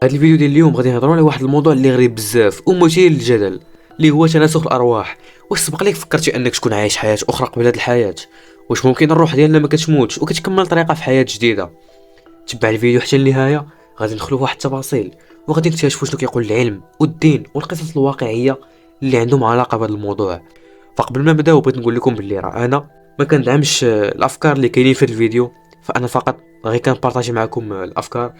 هذا الفيديو ديال اليوم غادي نهضروا على واحد الموضوع اللي غريب بزاف ومثير للجدل، اللي هو تناسخ الارواح. واش سبق لك فكرتي انك تكون عايش حياه اخرى قبل هذه الحياه؟ واش ممكن الروح ديالنا ما كتموتش وكتكمل طريقه في حياه جديده؟ تبع الفيديو حتى النهايه، غادي ندخلوا في واحد التفاصيل وغادي نكتشفوا شنو كيقول العلم والدين والقصص الواقعيه اللي عندهم علاقه بهذا الموضوع. فقبل ما نبداو بغيت نقول لكم باللي راه انا ما كندعمش الافكار اللي كاينين في الفيديو، فانا فقط غير كنبارطاجي معكم الافكار.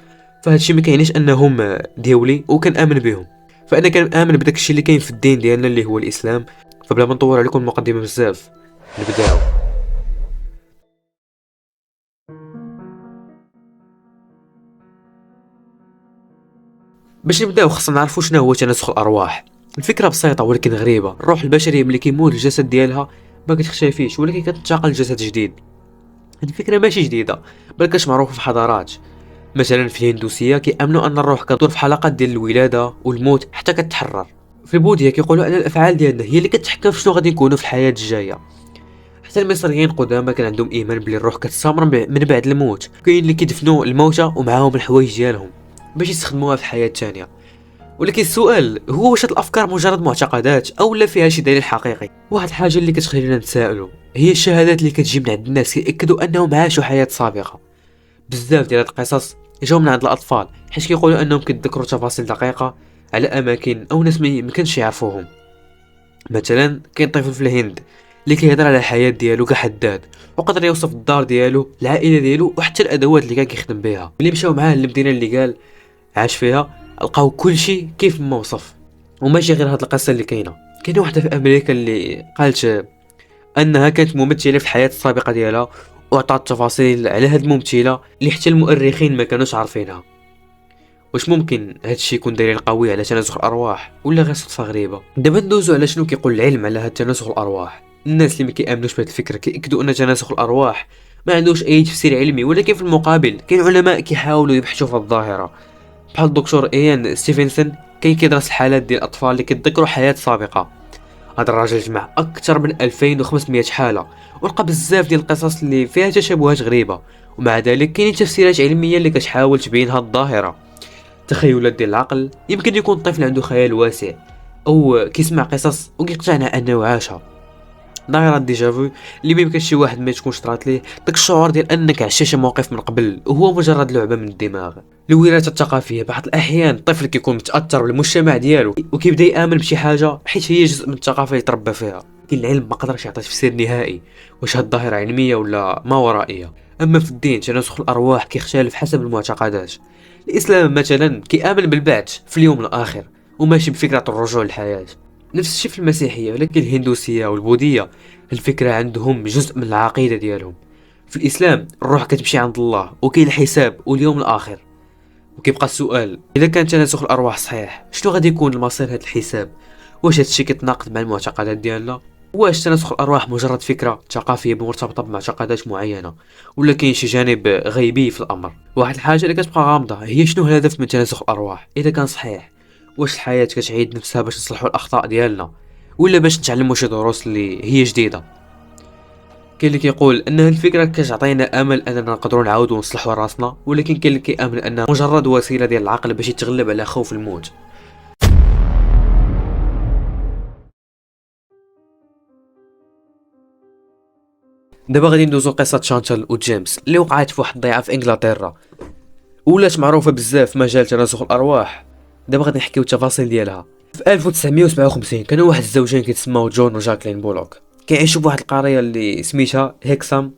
فهاد الشيء ما كيعنيش انهم ديولي وكنامن بهم، فانا كنامن بداك الشيء اللي كاين في الدين ديالنا اللي هو الاسلام. فبلا ما نطول عليكم المقدمه بزاف، نبداو. باش نبداو خصنا نعرفوا شنو هو تناسخ الارواح. الفكره بسيطه ولكن غريبه. الروح البشريه ملي كيموت الجسد ديالها ما كتختفيش ولكن كتنتقل لجسد جديد. هاد الفكره ماشي جديده، بل كاش معروفه في حضارات. مثلا في الهندوسيه كيامنوا ان الروح كتدور في حلقات ديال الولاده والموت حتى كتحرر. في البوذيه كيقولوا ان الافعال ديالنا هي اللي كتحكم في شنو غادي نكونوا في الحياه الجايه. حتى المصريين القدامى كان عندهم ايمان بلي الروح كتستمر من بعد الموت. كاين اللي كيدفنوا الموتى ومعاهم الحوايج ديالهم باش يستخدموها في الحياه الثانيه. ولكن السؤال هو واش هاد الافكار مجرد معتقدات او لا فيها شي دليل حقيقي؟ واحد الحاجه اللي كتخلينا نتسائلوا هي الشهادات اللي كتجي من عند الناس كيأكدوا انهم عاشوا حياه سابقه. بزاف ديال هاد القصص جاو من عند الاطفال، حيت كيقولوا انهم كيتذكروا تفاصيل دقيقه على اماكن او ناس ما يمكنش يعرفوهم. مثلا كاين طفل في الهند اللي كيهضر على الحياه ديالو كحداد، وقدر يوصف الدار ديالو، العائله ديالو، وحتى الادوات اللي كان كيخدم بها. اللي مشاو معاه للمدينه اللي قال عاش فيها لقاو كل شيء كيف ما وصف. وماشي غير هاد القصه اللي كاينه واحده في امريكا اللي قالت انها كانت ممثله في الحياه السابقه ديالها، وعطات تفاصيل على هاد الممثله اللي حتى المؤرخين ما كانوش عارفينها. واش ممكن هادشي يكون دليل قوي على تناسخ الارواح ولا غير صدفه غريبه؟ دابا ندوزو على شنو كيقول العلم على هاد تناسخ الارواح. الناس اللي ما كيامنوش بهاد الفكره كيأكدوا ان تناسخ الارواح ما عندوش اي تفسير علمي، ولكن في المقابل كاين علماء كيحاولوا يبحثوا في الظاهره، بحال الدكتور ايان ستيفنسون كان كيدرس الحالات ديال الاطفال اللي كيتذكروا حياه سابقه. هذا الراجل جمع اكثر من 2500 حاله ولقى بزاف ديال القصص اللي فيها تشابهات غريبه، ومع ذلك كاينين تفسيرات علميه اللي كتحاول تبين هاد الظاهره. تخيلات ديال العقل، يمكن يكون الطفل عنده خيال واسع او كيسمع قصص وكيقتنع انه عاشها. ظاهرة ديجافو اللي ميمكنش شي واحد ما تكونش طرات ليه، داك الشعور ديال انك عشتي موقف من قبل وهو مجرد لعبه من الدماغ. الوراثه الثقافيه، بعض الاحيان الطفل كيكون متاثر بالمجتمع ديالو وكيبدا يامن بشي حاجه حيت هي جزء من الثقافه اللي تربى فيها. لكن العلم ما قدرش يعطي تفسير نهائي واش هاد الظاهره علميه ولا ما ورائيه. اما في الدين تناسخ الارواح كيختلف حسب المعتقدات. الاسلام مثلا كيامن بالبعث في اليوم الاخر وماشي بفكره الرجوع للحياه. نفس الشيء في المسيحيه، ولكن الهندوسيه والبوذيه الفكره عندهم جزء من العقيده ديالهم. في الاسلام الروح كتمشي عند الله وكاين الحساب واليوم الاخر. وكيبقى السؤال، اذا كان تناسخ الارواح صحيح شنو غادي يكون المصير هذا الحساب؟ واش هذا الشيء كيتناقض مع المعتقدات ديالنا؟ واش تناسخ الارواح مجرد فكره ثقافيه مرتبطه بمعتقدات معينه، ولا كاين شي جانب غيبي في الامر؟ واحد الحاجه اللي كتبقى غامضه هي شنو الهدف من تناسخ الارواح. اذا كان صحيح واش الحياه كتعيد نفسها باش نصلحوا الاخطاء ديالنا، ولا باش نتعلموا شي دروس اللي هي جديده؟ كاين اللي كيقول ان الفكره كتعطينا امل اننا نقدروا نعاودوا نصلحوا راسنا، ولكن كاين اللي كيامن انها مجرد وسيله ديال العقل باش يتغلب على خوف الموت. دابا غادي ندوزو لقصه شانتال وجيمس اللي وقعت في واحد الضيعه في انجلترا ولات معروفه بزاف في مجال تناسخ الارواح. دابا غادي نحكيو التفاصيل ديالها. في 1957 كانوا واحد الزوجين كيتسماو جون وجاكلين بولوك كيعيشوا بواحد القريه اللي سميتها هيكسام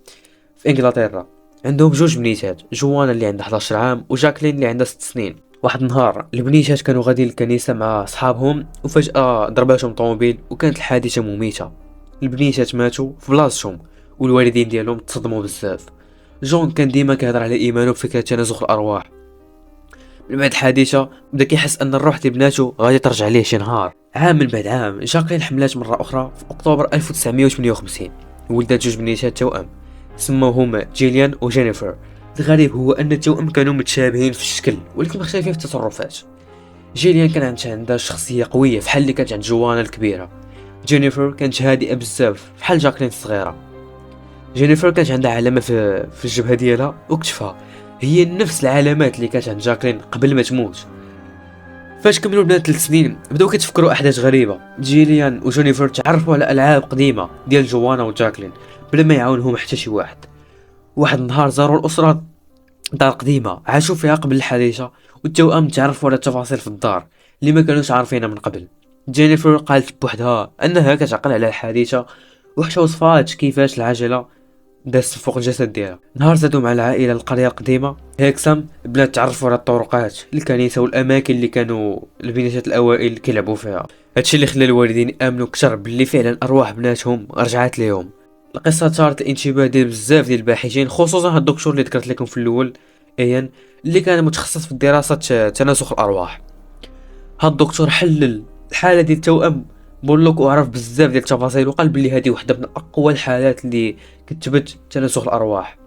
في انجلترا. عندهم جوج بنيتات، جوانا اللي عندها 11 عام وجاكلين اللي عندها 6 سنين. واحد النهار البنيتات كانوا غاديين للكنيسه مع صحابهم وفجاه ضرباتهم طوموبيل وكانت الحادثه مميته. البنيتات ماتوا في بلاصتهم والوالدين ديالهم تصدموا بزاف. جون كان ديما كيهضر على ايمانه بفكره تناسخ الارواح. من بعد الحادثه بدا كيحس ان الروح ديال بناتو غادي ترجع ليه شي نهار. عام من بعد عام جاكلين حملات مره اخرى في اكتوبر 1958 ولدت جوج بنيتات توأم سموهم جيليان وجينيفر. الغريب هو ان التوأم كانوا متشابهين في الشكل ولكن مختلفين في التصرفات. جيليان كان عندها شخصيه قويه بحال اللي كانت عند جوانا الكبيره. جينيفر كانت هادئه بزاف بحال جاكلين الصغيره. جينيفر كانت عندها علامه في الجبهه ديالها وكتفها، هي نفس العلامات اللي كانت عند جاكلين قبل ما تموت. فاش كملوا البنات 3 سنين بداو كيتفكروا احداث غريبه. جيليان وجينيفر تعرفوا على العاب قديمه ديال جوانا وجاكلين بلا ما يعاونهم حتى شي واحد. واحد النهار زاروا الاسره دار قديمه عاشوا فيها قبل الحادثه، والتوأم تعرفوا على التفاصيل في الدار اللي ما كانوش عارفينها من قبل. جينيفر قالت بوحدها انها كتعقل على الحادثه، وحتى وصفات كيفاش العجله دازت فوق الجسد ديالها. نهار زادوا مع العائله القريه القديمه هيكسام، البنات تعرفوا على الطرقات، الكنيسه والاماكن اللي كانوا البنات الاوائل كيلعبوا فيها. هادشي اللي خلى الوالدين امنوا كثر باللي فعلا ارواح بناتهم رجعت ليهم. القصه ثارت الانتباه ديال بزاف ديال الباحثين، خصوصا هاد الدكتور اللي ذكرت لكم في الاول، ايان، اللي كان متخصص في دراسه تناسخ الارواح. هاد الدكتور حلل الحاله ديال التوأم بولوك وعرف بزاف ديال التفاصيل، وقال بلي هذه وحده من اقوى الحالات اللي كتثبت تناسخ الارواح.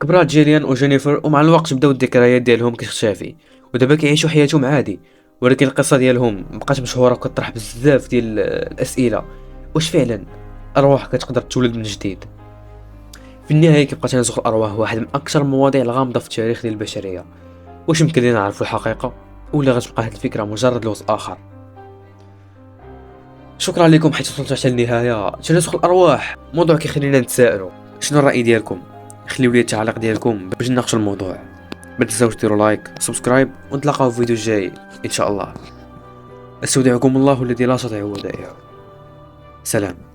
كبرات جيليان وجينيفر، ومع الوقت بداو الذكريات ديالهم كتختفي، ودابا كيعيشوا حياتهم عادي. ولكن القصه ديالهم بقات مشهوره وكطرح بزاف ديال الاسئله. واش فعلا ارواح كتقدر تولد من جديد؟ في النهايه كيبقى تناسخ الارواح واحد من اكثر المواضيع الغامضه في التاريخ ديال البشريه. واش يمكن لينا نعرفوا الحقيقه، ولا غتبقى هاد الفكره مجرد لغز اخر؟ شكرا لكم حيت وصلتوا حتى النهايه. تناسخ الارواح موضوع كيخلينا نتسائلوا. شنو الراي ديالكم؟ خليو لي التعليق ديالكم باش نناقشوا الموضوع. ما تنساوش ديروا لايك سبسكرايب، ونتلاقاو في فيديو جاي ان شاء الله. استودعكم الله الذي لا تضيع ودائعه. سلام.